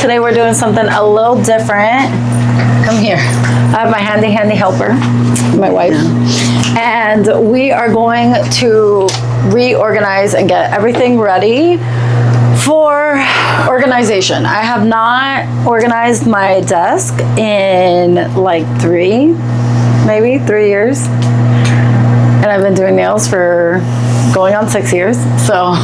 today we're doing something a little different. Come here. I have my handy helper, my wife. And we are going to reorganize and get everything ready for organization. I have not organized my desk in like 3 years. And I've been doing nails for going on 6 years. So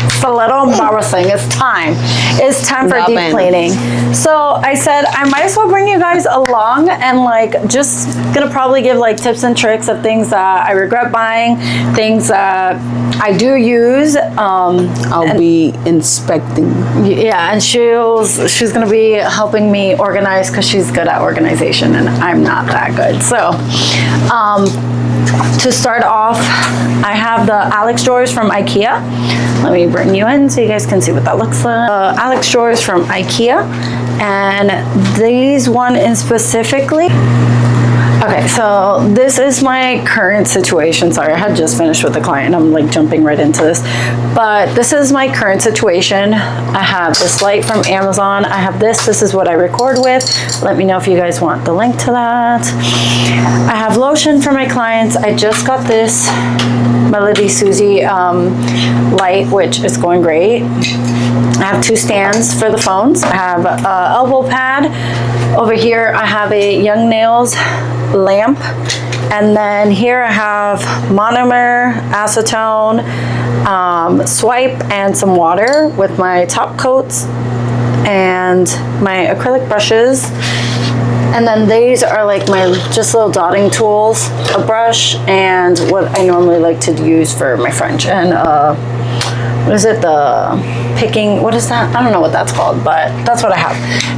it's a little embarrassing. It's time. It's time for deep cleaning. So I said, I might as well bring you guys along and like, just gonna probably give like tips and tricks of things that I regret buying, things that I do use. I'll be inspecting. Yeah, and she's gonna be helping me organize because she's good at organization and I'm not that good. So, to start off, I have the Alex drawers from IKEA. Let me bring you in so you guys can see what that looks like. Alex drawers from IKEA, and these one in specifically. Okay, so this is my current situation. Sorry, I had just finished with the client and I'm like jumping right into this. But this is my current situation. I have this light from Amazon. I have this. This is what I record with. Let me know if you guys want the link to that. I have lotion for my clients. I just got this Melody Susie light, which is going great. I have 2 stands for the phones. I have an elbow pad. Over here, I have a Young Nails lamp. And then here I have monomer, acetone, swipe, and some water with my top coats and my acrylic brushes. And then these are like my just little dotting tools, a brush, and what I normally like to use for my French. And what is it, the picking, what is that? I don't know what that's called, but that's what I have.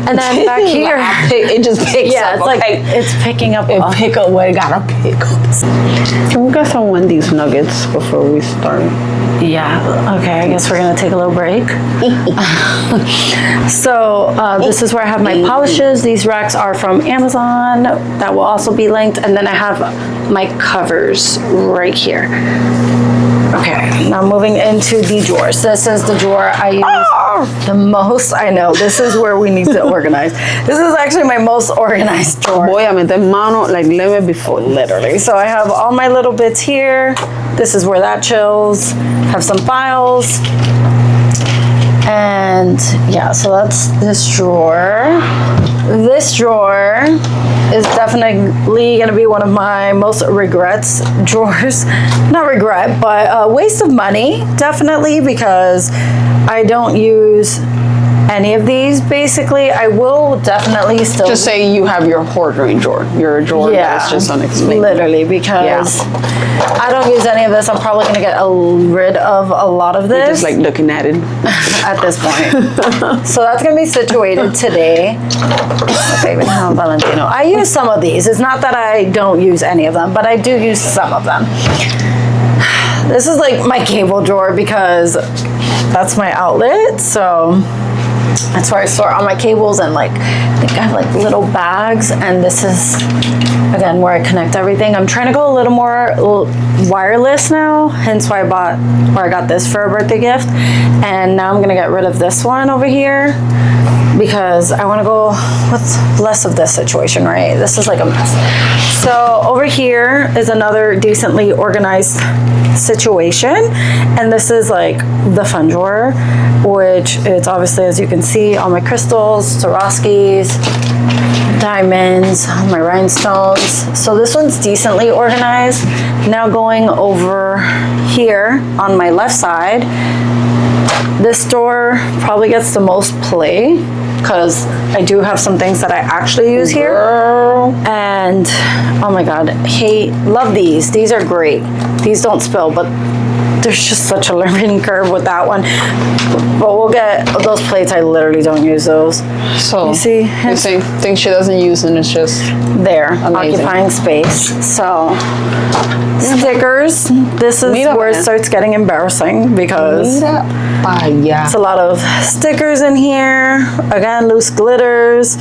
And then back here, it just picks up. It's like, it's picking up. Pick up what it gotta pick up. Can we get some Wendy's nuggets before we start? Yeah, okay, I guess we're gonna take a little break. So this is where I have my polishes. These racks are from Amazon. That will also be linked. And then I have my covers right here. Okay, now moving into the drawers. This is the drawer I use the most. I know, this is where we need to organize. This is actually my most organized drawer. Voy a meter mano like leve before. Literally. So I have all my little bits here. This is where that chills. Have some files. And yeah, so that's this drawer. This drawer is definitely gonna be one of my most regrets drawers. Not regret, but waste of money, definitely, because I don't use any of these. Basically, I will definitely still just say you have your hoarding drawer. Your drawer that is just unexplainable. Literally, because I don't use any of this. I'm probably gonna get rid of a lot of this. You're just like looking at it at this point. So that's gonna be situated today. Okay, we have Valentino. I use some of these. It's not that I don't use any of them, but I do use some of them. This is like my cable drawer because that's my outlet. So that's where I store all my cables, and like I think I have like little bags, and this is again where I connect everything. I'm trying to go a little more wireless now, hence why I got this for a birthday gift. And now I'm gonna get rid of this one over here because I want to go with less of this situation, right? This is like a mess. So over here is another decently organized situation, and this is like the fun drawer, which it's obviously, as you can see, all my crystals, Swarovskis, diamonds, my rhinestones. So this one's decently organized. Now going over here on my left side, this drawer probably gets the most play because I do have some things that I actually use here. And oh my god, love these. These are great. These don't spill, but there's just such a learning curve with that one. But we'll get those plates. I literally don't use those. So you see, the same thing she doesn't use, and it's just there, amazing. Occupying space. So stickers. This is where it starts getting embarrassing because it's a lot of stickers in here. Again, loose glitters.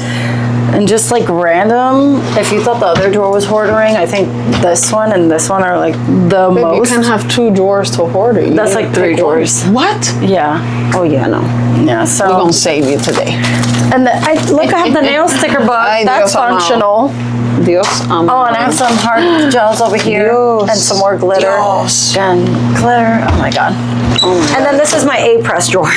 And just like random, if you thought the other drawer was hoarding, I think this one and this one are like the most. You can have 2 drawers to quarter. You That's like 3 drawers. What? Yeah. Oh yeah, no. Yeah, We're so. gonna save you today. And I have the nail sticker book. Ay, That's Dios amado. functional. Dios amado. Oh, and I have some hard gels over here. Dios. And some more glitter. Dios. And glitter. Oh my God. And then this is my A press drawer.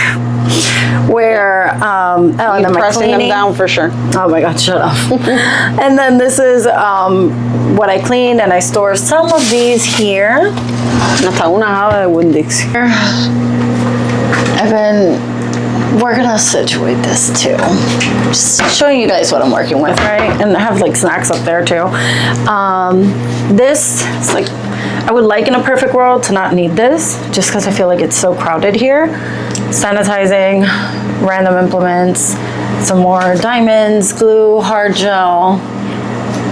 Where, and then You're my pressing cleaning. them down for sure. Oh my God, shut up. And then this is what I clean, and I store some of these here. Hasta una java de Winn-Dixie. I've been, we're gonna situate this too. Just showing you guys what I'm working with, right? And I have like snacks up there too. This is like, I would like in a perfect world to not need this, just because I feel like it's so crowded here. Sanitizing, random implements, some more diamonds, glue, hard gel.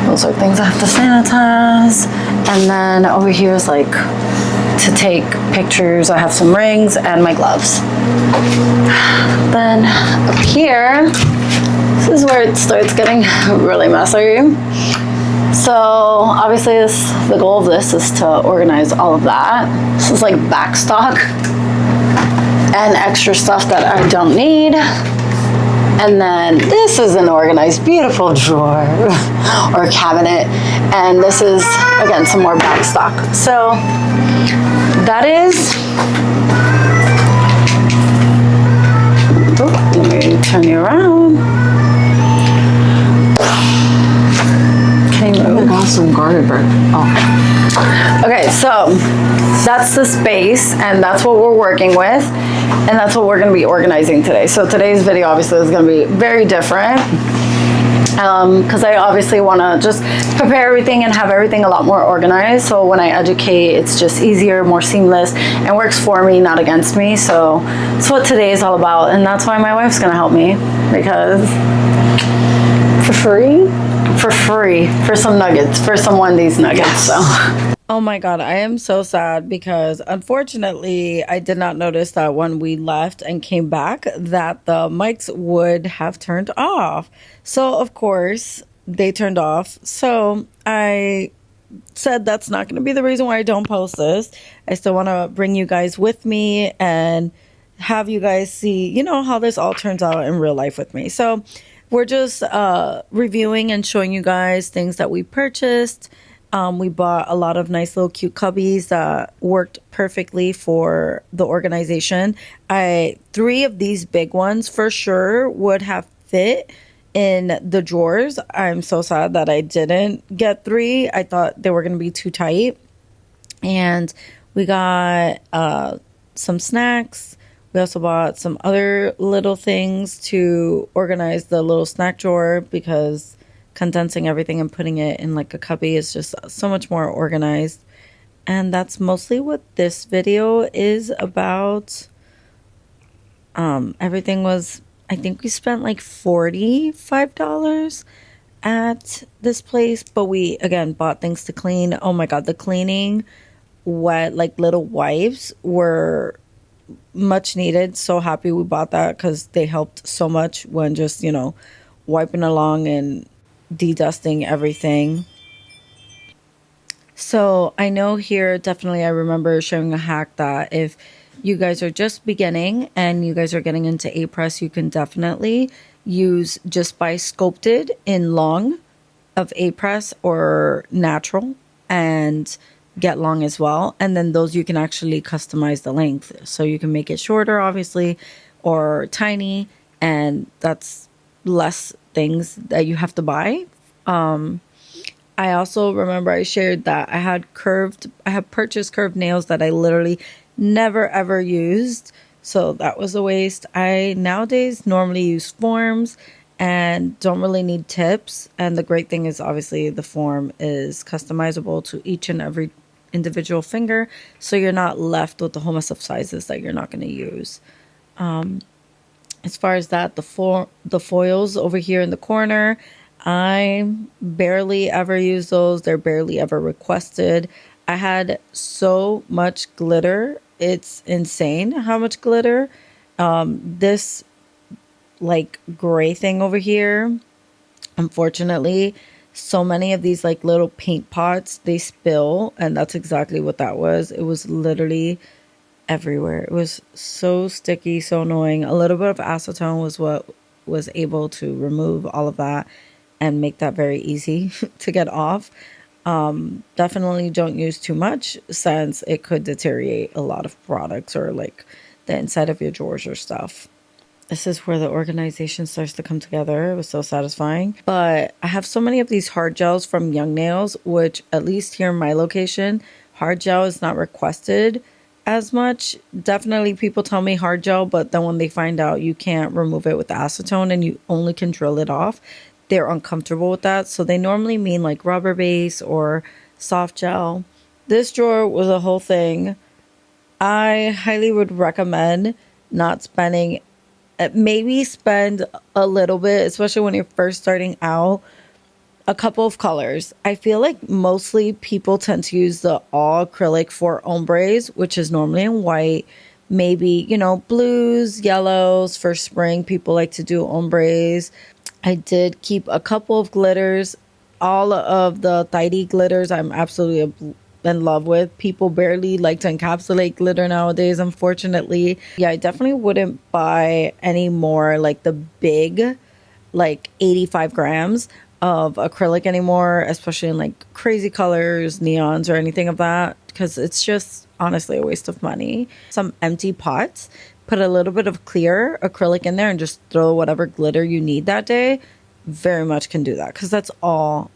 Those are things I have to sanitize. And then over here is like to take pictures. I have some rings and my gloves. Then up here, this is where it starts getting really messy. So obviously the goal of this is to organize all of that. This is like back stock and extra stuff that I don't need. And then this is an organized, beautiful drawer or cabinet. And this is, again, some more back stock. So that is, let me turn you around. Can you move? I got some garlic bread. Oh. Okay, so that's the space, and that's what we're working with, and that's what we're going to be organizing today. So today's video obviously is going to be very different, because I obviously want to just prepare everything and have everything a lot more organized. So when I educate, it's just easier, more seamless, and works for me, not against me. So that's what today is all about, and that's why my wife's going to help me, because for free, for some nuggets, for some Wendy's nuggets. Yes. So. Oh my God, I am so sad because unfortunately I did not notice that when we left and came back that the mics would have turned off. So of course they turned off. So I said that's not going to be the reason why I don't post this. I still want to bring you guys with me and have you guys see, you know, how this all turns out in real life with me. So we're just reviewing and showing you guys things that we purchased. We bought a lot of nice little cute cubbies that worked perfectly for the organization. 3 of these big ones for sure would have fit in the drawers. I'm so sad that I didn't get 3. I thought they were going to be too tight. And we got some snacks. We also bought some other little things to organize the little snack drawer, because condensing everything and putting it in like a cubby is just so much more organized. And that's mostly what this video is about. Everything was, I think we spent like $45 at this place, but we again bought things to clean. Oh my God, the cleaning wet like little wipes were much needed. So happy we bought that, because they helped so much when just, you know, wiping along and de-dusting everything. So I know here definitely I remember showing a hack that if you guys are just beginning and you guys are getting into A-Press, you can definitely use Just by Sculpted in long of A-Press or natural, and get long as well. And then those you can actually customize the length, so you can make it shorter obviously or tiny, and that's less things that you have to buy. I also remember I shared that I had purchased curved nails that I literally never ever used, so that was a waste. I nowadays normally use forms and don't really need tips, and the great thing is obviously the form is customizable to each and every individual finger, so you're not left with a whole mess of sizes that you're not going to use. As far as that, the foils over here in the corner, I barely ever use those. They're barely ever requested. I had so much glitter. It's insane how much glitter. This like gray thing over here, unfortunately, so many of these like little paint pots, they spill, and that's exactly what that was. It was literally everywhere. It was so sticky, so annoying. A little bit of acetone was what was able to remove all of that and make that very easy to get off. Definitely don't use too much since it could deteriorate a lot of products or like the inside of your drawers or stuff. This is where the organization starts to come together. It was so satisfying. But I have so many of these hard gels from Young Nails, which at least here in my location, hard gel is not requested as much. Definitely people tell me hard gel, but then when they find out you can't remove it with acetone and you only can drill it off, they're uncomfortable with that. So they normally mean like rubber base or soft gel. This drawer was a whole thing. I highly would recommend not spending, maybe spend a little bit, especially when you're first starting out, a couple of colors. I feel like mostly people tend to use the all acrylic for ombres, which is normally in white. Maybe, blues, yellows for spring. People like to do ombres. I did keep a couple of glitters. All of the Tidy glitters I'm absolutely in love with. People barely like to encapsulate glitter nowadays, unfortunately. Yeah, I definitely wouldn't buy any more like the big, like 85 grams of acrylic anymore, especially in like crazy colors, neons, or anything of that, because it's just honestly a waste of money. Some empty pots, put a little bit of clear acrylic in there and just throw whatever glitter you need that day. Very much can do that because that's all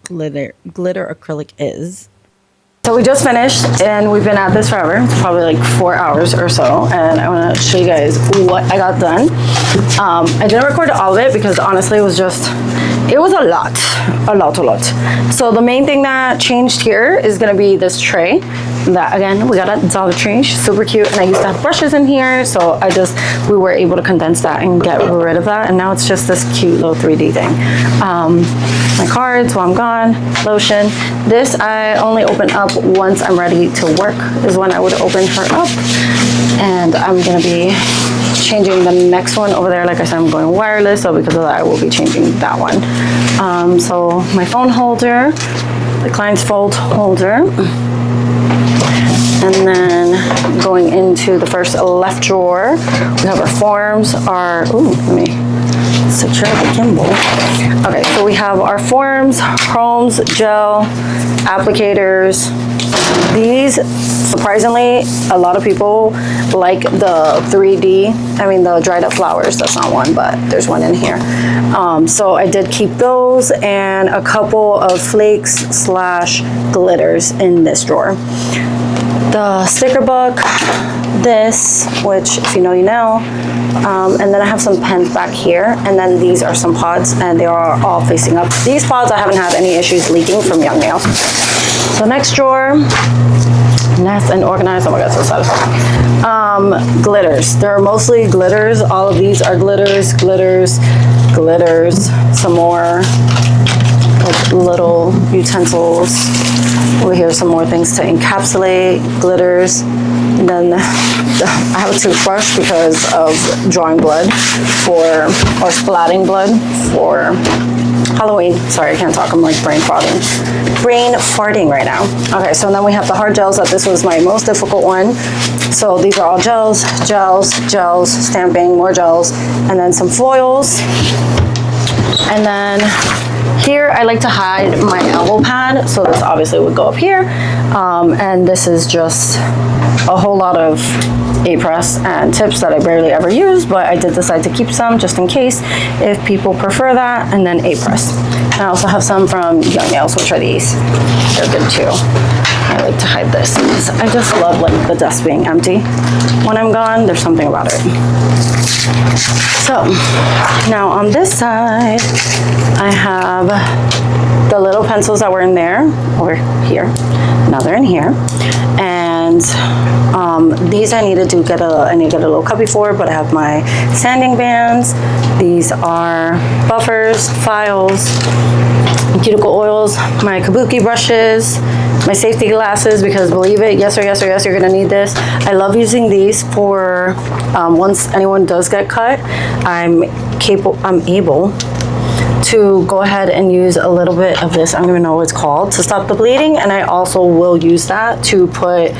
glitter acrylic is. So we just finished and we've been at this forever. It's probably like 4 hours or so, and I want to show you guys what I got done. I didn't record all of it because honestly it was a lot. So the main thing that changed here is going to be this tray that again we got at Dollar Tree. Super cute, and I used to have brushes in here, so we were able to condense that and get rid of that, and now it's just this cute little 3D thing. My cards while I'm gone, lotion. This I only open up once I'm ready to work is when I would open her up, and I'm gonna be changing the next one over there. Like I said, I'm going wireless, so because of that I will be changing that one. So my phone holder, the client's phone holder, and then going into the first left drawer, we have our forms, let me secure the gimbal. Okay, so we have our forms, chromes, gel, applicators. These, surprisingly, a lot of people like the 3D, the dried up flowers. That's not one, but there's one in here. So I did keep those and a couple of flakes / glitters in this drawer. The sticker book, this, which if you know, you know. And then I have some pens back here, and then these are some pods, and they are all facing up. These pods I haven't had any issues leaking from Young Nails. So next drawer, nice and organized. Oh my god, so satisfying. Glitters. They're mostly glitters. All of these are glitters, some more like little utensils. Over here, some more things to encapsulate, glitters. And then I have a toothbrush because of drawing blood or splatting blood for Halloween. Sorry, I can't talk. I'm like brain farting right now. Okay, so then we have the hard gels. This was my most difficult one. So these are all gels, stamping, more gels, and then some foils. And then here I like to hide my elbow pad, so this obviously would go up here. And this is just a whole lot of A-press and tips that I barely ever use, but I did decide to keep some just in case if people prefer that, and then A-press. And I also have some from Young Nails, which are these. They're good too. I like to hide this. I just love like the desk being empty when I'm gone. There's something about it. So now on this side, I have the little pencils that were in there over here. Now they're in here, and these I need to get a little cubby for, but I have my sanding bands. These are buffers, files, cuticle oils, my kabuki brushes, my safety glasses, because believe it, yes, you're gonna need this. I love using these for once anyone does get cut, I'm able to go ahead and use a little bit of this, I don't even know what it's called, to stop the bleeding. And I also will use that to put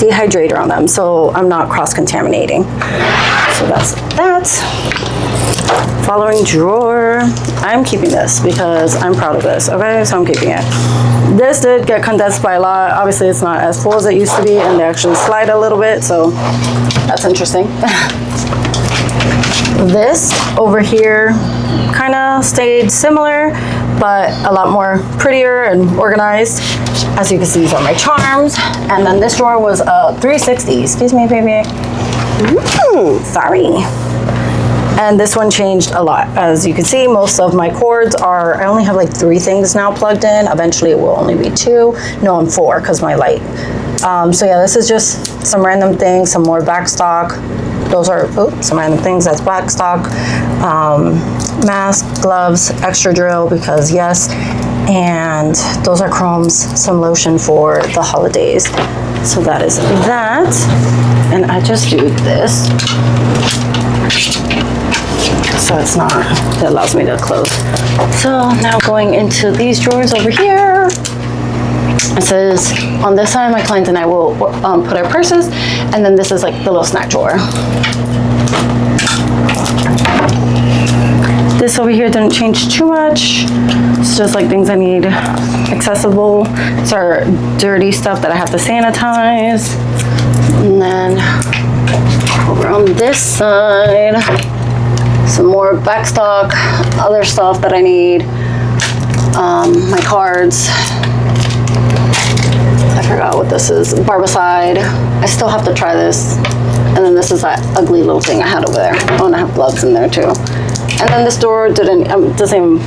dehydrator on them, so I'm not cross-contaminating. So that's that. Following drawer, I'm keeping this because I'm proud of this, okay? So I'm keeping it. This did get condensed by a lot. Obviously, it's not as full as it used to be, and they actually slide a little bit, so that's interesting. This over here kind of stayed similar, but a lot more prettier and organized. As you can see, these are my charms. And then this drawer was a 360. Excuse me, baby. Sorry. And this one changed a lot. As you can see, most of my cords are, I only have like 3 things now plugged in. Eventually it will only be 2. No, I'm 4 because my light. So yeah, this is just some random things, some more backstock. Those are some random things. That's backstock, mask, gloves, extra drill because yes, and those are chromes, some lotion for the holidays. So that is that. And I just do this. So it's not, it allows me to close. So now going into these drawers over here. It says, on this side, my client and I will put our purses, and then this is like the little snack drawer. This over here didn't change too much. It's just like things I need accessible. It's our dirty stuff that I have to sanitize. And then over on this side, some more backstock, other stuff that I need, my cards. I forgot what this is, Barbicide. I still have to try this. And then this is that ugly little thing I had over there. Oh, and I have gloves in there too. And then this door doesn't even,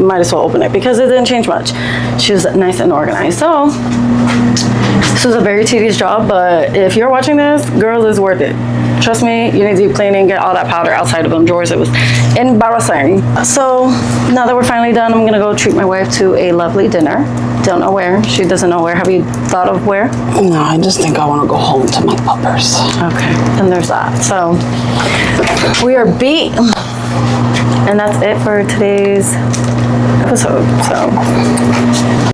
might as well open it because it didn't change much. She was nice and organized. So this was a very tedious job, but if you're watching this, girl, it's worth it. Trust me, you need to deep cleaning, get all that powder outside of them drawers. It was embarrassing. So now that we're finally done, I'm gonna go treat my wife to a lovely dinner. Don't know where. She doesn't know where. Have you thought of where? No, I just think I want to go home to my puppers. Okay, and there's that. So we are beat. And that's it for today's episode. So